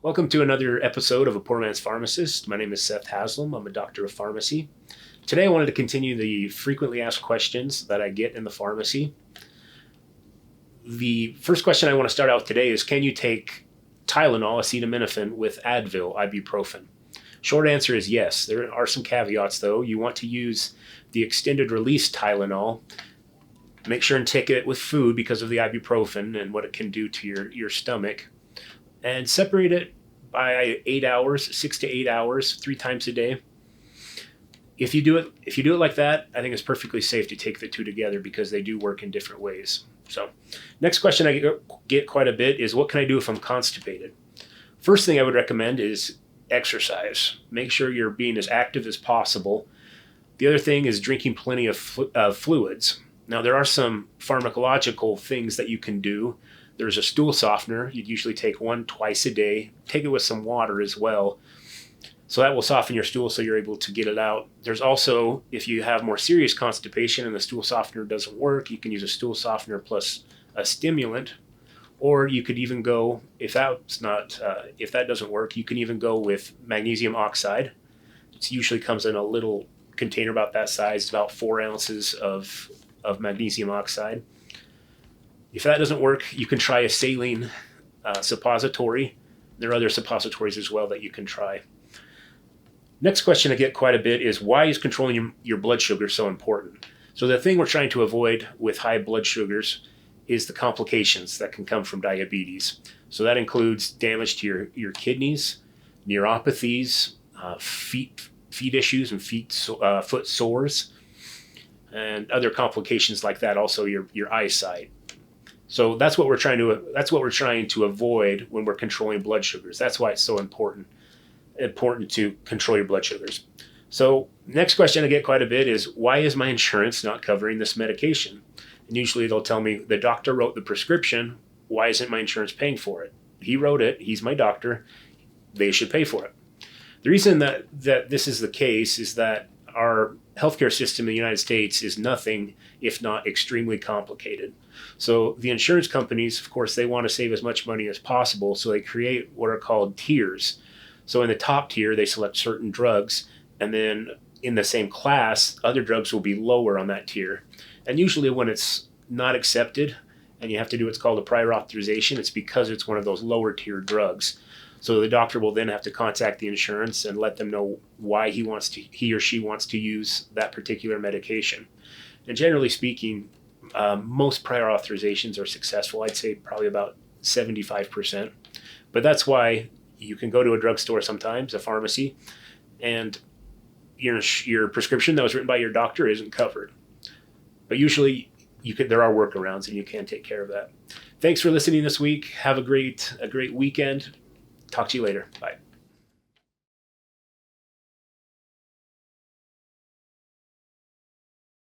Welcome to another episode of A Poor Man's Pharmacist. My name is Seth Haslam. I'm a doctor of pharmacy. Today I wanted to continue the frequently asked questions that I get in the pharmacy. The first question I want to start out with today is, can you take Tylenol, acetaminophen, with Advil, ibuprofen? Short answer is yes. There are some caveats though. You want to use the extended release Tylenol. Make sure and take it with food because of the ibuprofen and what it can do to your stomach. And separate it by 8 hours, 6 to 8 hours, 3 times a day. If you do it like that, I think it's perfectly safe to take the two together because they do work in different ways. So, next question I get quite a bit is, what can I do if I'm constipated? First thing I would recommend is exercise. Make sure you're being as active as possible. The other thing is drinking plenty of fluids. Now, there are some pharmacological things that you can do. There's a stool softener. You'd usually take one twice a day. Take it with some water as well. So that will soften your stool so you're able to get it out. There's also, if you have more serious constipation and the stool softener doesn't work, you can use a stool softener plus a stimulant. Or you could even go, if that doesn't work, you can even go with magnesium oxide. It usually comes in a little container about that size, about 4 ounces of magnesium oxide. If that doesn't work, you can try a saline suppository. There are other suppositories as well that you can try. Next question I get quite a bit is, why is controlling your blood sugar so important? So the thing we're trying to avoid with high blood sugars is the complications that can come from diabetes. So that includes damage to your kidneys, neuropathies, feet issues and foot sores, and other complications like that. Also your eyesight. So that's what we're trying to avoid when we're controlling blood sugars. That's why it's so important to control your blood sugars. So next question I get quite a bit is, why is my insurance not covering this medication? And usually they'll tell me, the doctor wrote the prescription. Why isn't my insurance paying for it? He wrote it. He's my doctor. They should pay for it. The reason that this is the case is that our healthcare system in the United States is nothing if not extremely complicated. So the insurance companies, of course, they want to save as much money as possible, so they create what are called tiers. So in the top tier, they select certain drugs, and then in the same class, other drugs will be lower on that tier. And usually when it's not accepted and you have to do what's called a prior authorization, it's because it's one of those lower tier drugs. So the doctor will then have to contact the insurance and let them know why he or she wants to use that particular medication. And generally speaking, most prior authorizations are successful. I'd say probably about 75%. But that's why you can go to a drugstore sometimes, a pharmacy, and your prescription that was written by your doctor isn't covered. But usually there are workarounds, and you can take care of that. Thanks for listening this week. Have a great weekend. Talk to you later. Bye.